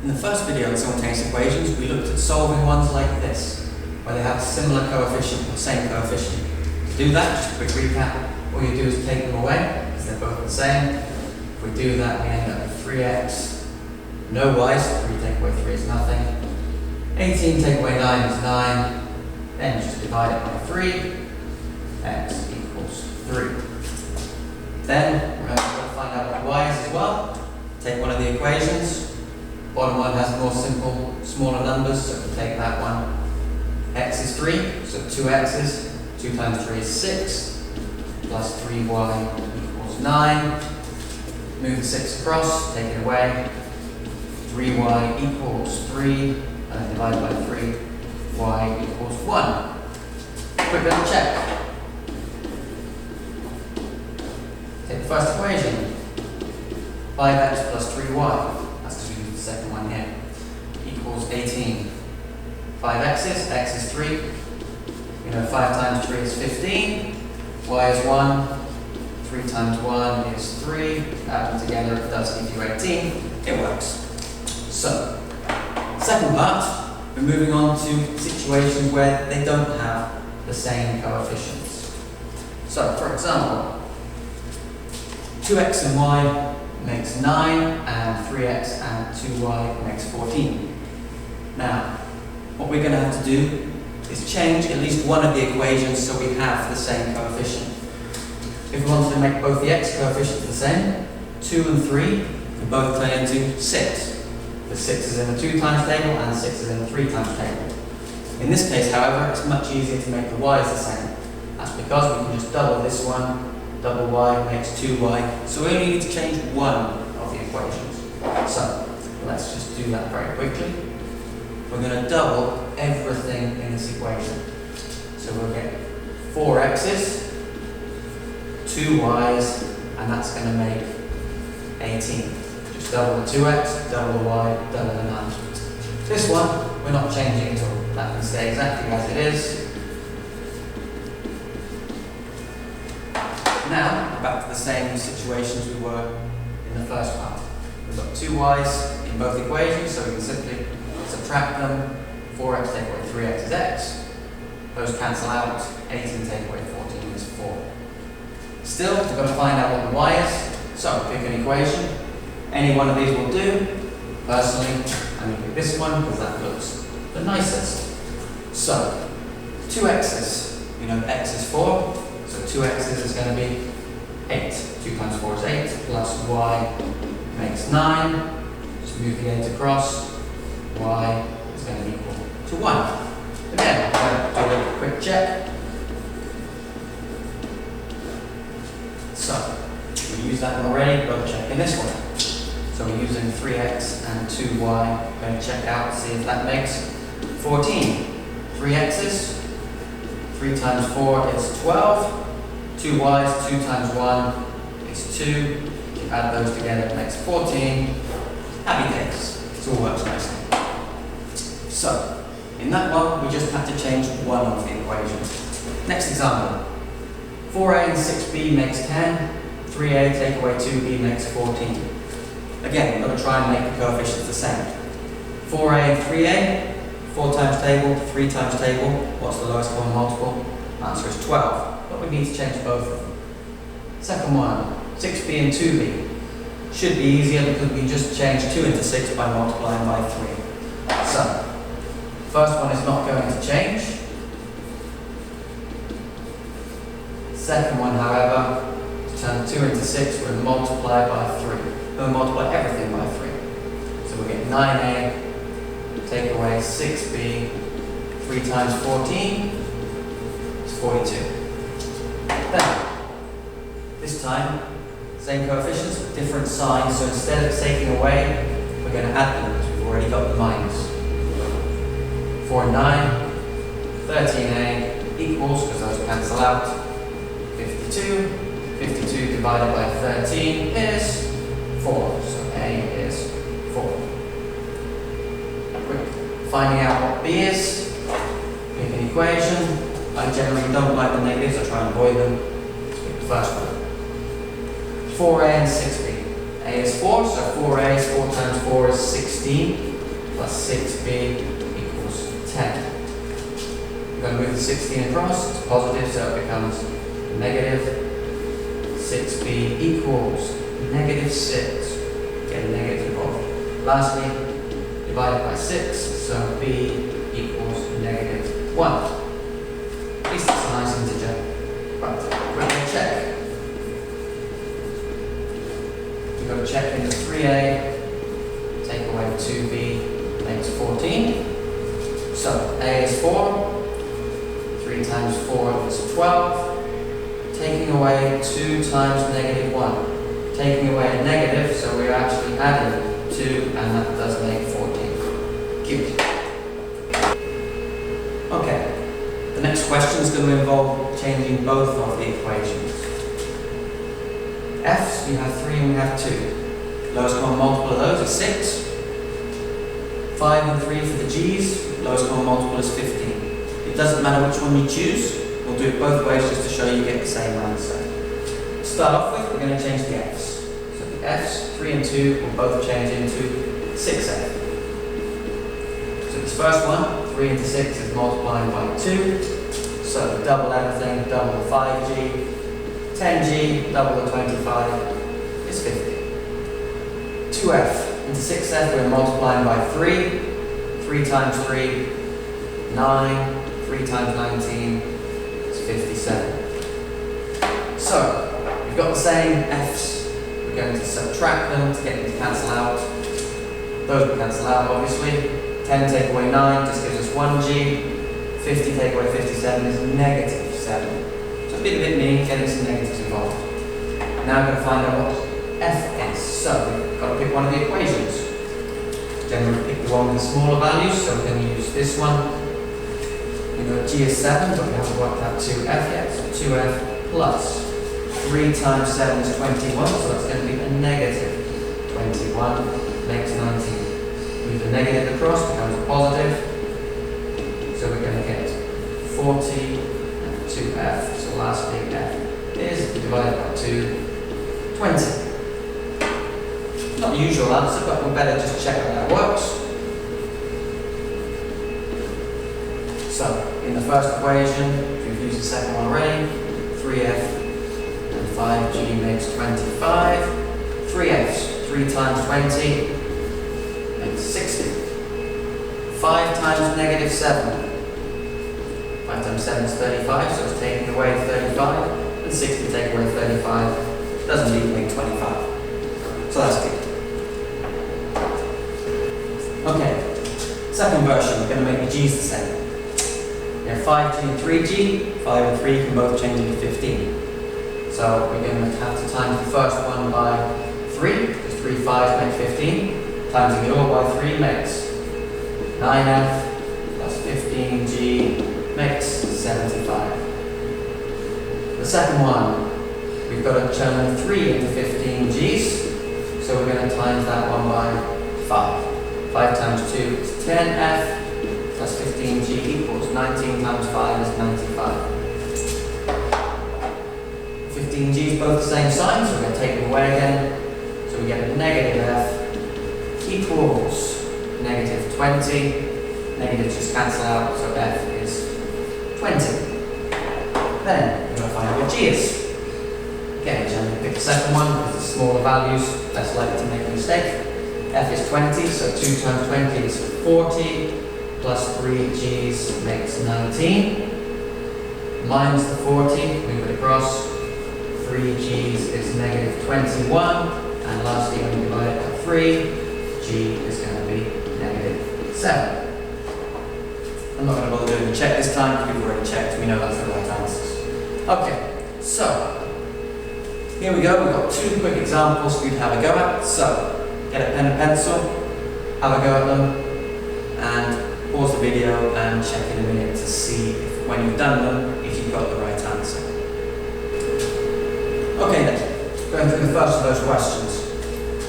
In the first video on simultaneous equations, we looked at solving ones like this, where they have a similar coefficient or same coefficient. To do that, just a quick recap, all you do is take them away, because they're both the same. If we do that, we end up with 3x, no y's, 3 take away 3 is nothing. 18 take away 9 is 9, then just divide it by 3, x equals 3. Then, remember, we're going to find out what y is as well. Take one of the equations. Bottom one has more simple, smaller numbers, so we'll take that one. X is 3, so 2 x's. 2 times 3 is 6, plus 3y equals 9. Move the 6 across, take it away. 3y equals 3, and divide by 3, y equals 1. Quick little check. Take the first equation. 5x plus 3y. The second one here equals 18. 5x's, x is 3. You know 5 times 3 is 15. Y is 1. 3 times 1 is 3. Add them together, it does give you 18. It works. So, second part, we're moving on to situations where they don't have the same coefficients. So, for example, 2x and y makes 9, and 3x and 2y makes 14. Now, what we're going to have to do is change at least one of the equations so we have the same coefficient. If we wanted to make both the x coefficients the same, 2 and 3 can both turn into 6. The 6 is in the 2 times table and 6 is in the 3 times table. In this case, however, it's much easier to make the y's the same. That's because we can just double this one. Double y makes 2y, so we only need to change one of the equations. So, let's just do that very quickly. We're going to double everything in this equation. So we'll get 4 x's, 2 y's, and that's going to make 18. Just double the 2x, double the y, double the 9. This one, we're not changing at all. That can stay exactly as it is. Now, back to the same situations we were in the first part. We've got 2 y's in both equations, so we can simply subtract them. 4x take away 3x is x. Those cancel out. 18 take away 14 is 4. Still, we've got to find out what the y is. So, pick an equation. Any one of these will do. Personally, I'm going to pick this one because that looks the nicest. So, 2 x's. You know, x is 4. So 2x's is going to be 8. 2 times 4 is 8, plus y makes 9. Just move the 8 across. Y is going to be equal to 1. Again, I'm going to do a quick check. So, we used that one already, but check in this one. So we're using 3x and 2y. We're going to check out, see if that makes 14. 3x's. 3 times 4 is 12. 2 y's, 2 times 1 is 2. If you add those together, it makes 14. Happy days. It all works nicely. So, in that one, we just have to change one of the equations. Next example. 4a and 6b makes 10. 3a take away 2b makes 14. Again, we're going to try and make the coefficients the same. 4a and 3a. 4 times table, 3 times table. What's the lowest common multiple? Answer is 12. But we need to change both of them. Second one, 6b and 2b. Should be easier because we just change 2 into 6 by multiplying by 3. So, first one is not going to change. Second one, however, to turn 2 into 6, we'll multiply by 3. We'll multiply everything by 3. So we'll get 9a. Take away 6b, 3 times 14 is 42. Then, this time, same coefficients, but different signs. So instead of taking away, we're going to add them because we've already got the minus. 4 and 9, 13a equals, because those cancel out, 52. 52 divided by 13 is 4. So a is 4. Finding out what b is, pick an equation. I generally don't like the negatives, I try and avoid them. Let's pick the first one. 4a and 6b. A is 4, so 4a is 4 times 4 is 16. plus 6b equals 10. We're going to move the 16 across, it's positive, so it becomes negative 6b equals negative 6. Get a negative involved. Lastly, divided by 6, so b equals negative 1. At least it's a nice integer. Right, we're going to check. We've got to check into 3a, take away 2b makes 14. So a is 4, 3 times 4 is 12, taking away 2 times negative 1. Taking away a negative, so we're actually adding 2, and that does make 14. Cute. Okay, the next question is going to involve changing both of the equations. F's, we have 3 and we have 2. Lowest common multiple of those is 6. 5 and 3 for the G's, lowest common multiple is 15. It doesn't matter which one you choose, we'll do it both ways just to show you get the same answer. To start off with, we're going to change the F's. So the F's, 3 and 2, will both change into 6F. So this first one, 3 into 6 is multiplying by 2. So double everything, double the 5G. 10G, double the 25, is 50. 2F into 6F, we're multiplying by 3. 3 times 3, 9. 3 times 19 is 57. So, we've got the same F's. We're going to subtract them to get them to cancel out. Those will cancel out, obviously. 10 take away 9 just gives us 1G. 50 take away 57 is negative 7. So it's been a bit mean getting some negatives involved. Now we're going to find out what F is. So we've got to pick one of the equations. Generally pick the one with the smaller values, so we're going to use this one. We've got G is 7, but we haven't worked out 2F yet. So 2F plus 3 times 7 is 21, so that's going to be a negative 21 makes 19. Move the negative across, becomes a positive. So we're going to get 40 and 2F. So lastly, F is divided by 2, 20. Not the usual answer, but we better just check that that works. So, in the first equation, we've used the second one already. 3F and 5G makes 25. 3F's, 3 times 20 makes 60. 5 times negative 7. 5 times 7 is 35, so it's taking away 35. And 60 take away 35 doesn't equal 25. So that's good. Okay, second version, we're going to make the G's the same. We have 5G and 3G, 5 and 3 can both change into 15. So we're going to have to times the first one by 3, because 3 5s make 15. Timesing it all by 3 makes 9F plus 15G makes 75. The second one, we've got to turn 3 into 15Gs, so we're going to times that one by 5. 5 times 2 is 10F plus 15G equals 19 times 5 is 95. 15G is both the same sign, so we're going to take them away again. So we get a negative F equals negative 20. Negatives just cancel out, so F is 20. Then we're going to find out what G is. Again, generally pick the second one because the smaller values, less likely to make a mistake. F is 20, so 2 times 20 is 40, plus 3 G's makes 19. Minus the 40, move it across. 3 G's is negative 21, and lastly, when we divide it by 3, G is going to be negative 7. I'm not going to bother doing the check this time because we've already checked, we know that's the right answers. Okay, so here we go, we've got 2 quick examples for you to have a go at. So, get a pen and pencil, have a go at them, and pause the video and check in a minute to see if, when you've done them, if you've got the right answer. Okay then, going through the first of those questions.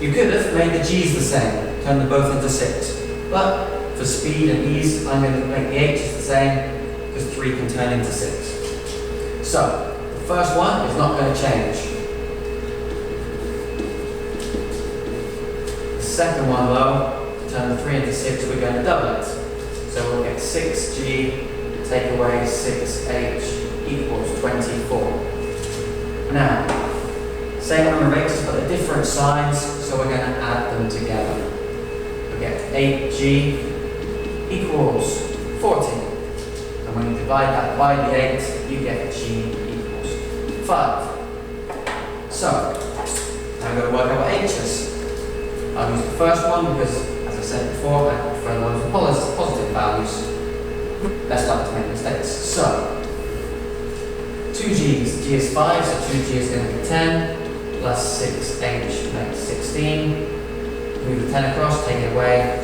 You could have made the G's the same, turned them both into 6, but for speed and ease, I'm going to make the H's the same, because 3 can turn into 6. So, the first one is not going to change. The second one, though, to turn the 3 into 6, we're going to double it. So we'll get 6G take away 6H equals 24. Now, same number of H's but a different signs, so we're going to add them together. We get 8G equals 14. And when you divide that by the 8, you get G equals 5. So, now we're going to work out what H is. I'll use the first one because, as I said before, I prefer those with positive values. Best not to make mistakes. So, 2G's, G is 5, so 2G is going to be 10, plus 6H makes 16. Move the 10 across, take it away.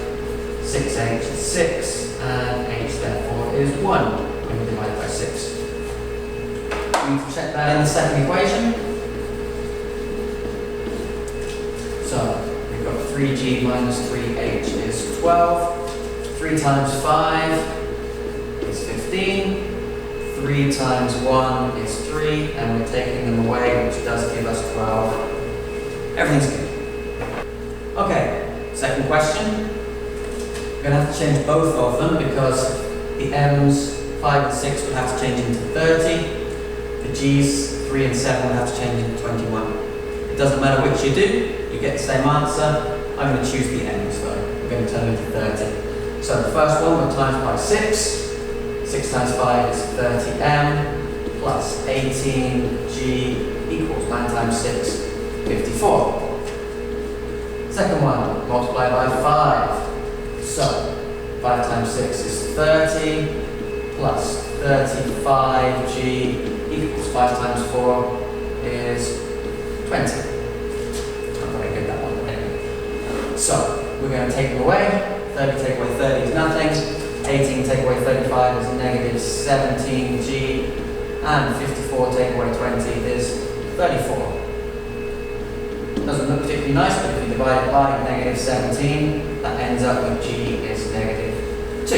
6H is 6, and H therefore is 1 when we divide by 6. We need to check that in the second equation. So, we've got 3G minus 3H is 12. 3 times 5 is 15. 3 times 1 is 3, and we're taking them away, which does give us 12. Everything's good. Okay, second question. We're going to have to change both of them because the M's 5 and 6 will have to change into 30. The G's 3 and 7 will have to change into 21. It doesn't matter which you do, you get the same answer. I'm going to choose the M's though. We're going to turn into 30. So the first one we'll times by 6. 6 times 5 is 30M plus 18G equals 9 times 6, 54. Second one, multiply by 5. So 5 times 6 is 30 plus 35G equals 5 times 4 is 20. Not very good that one, anyway. So we're going to take them away. 30 take away 30 is nothing. 18 take away 35 is negative 17G, and 54 take away 20 is 34. Doesn't look particularly nice, but if you divide it by negative 17, that ends up with G is negative 2.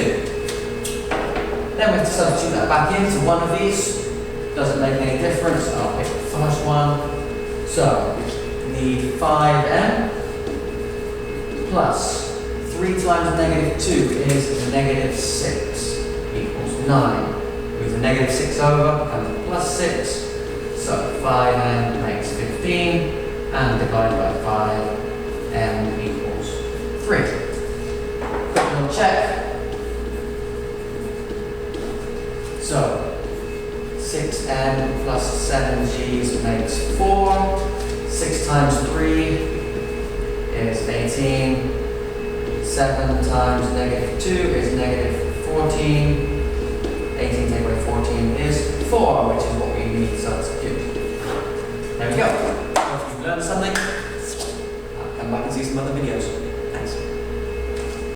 Then we have to substitute that back into one of these. Doesn't make any difference. I'll pick the first one. So we need 5M plus 3 times negative 2 is negative 6 equals 9. Move the negative 6 over, becomes a plus 6. So 5M makes 15, and divided by 5, M equals 3. Quick little check. So 6M plus 7G's makes 4. 6 times 3 is 18. 7 times negative 2 is negative 14. 18 take away 14 is 4, which is what we need, so it's good. There we go. Hope you've learned something. I'll come back and see some other videos. Thanks.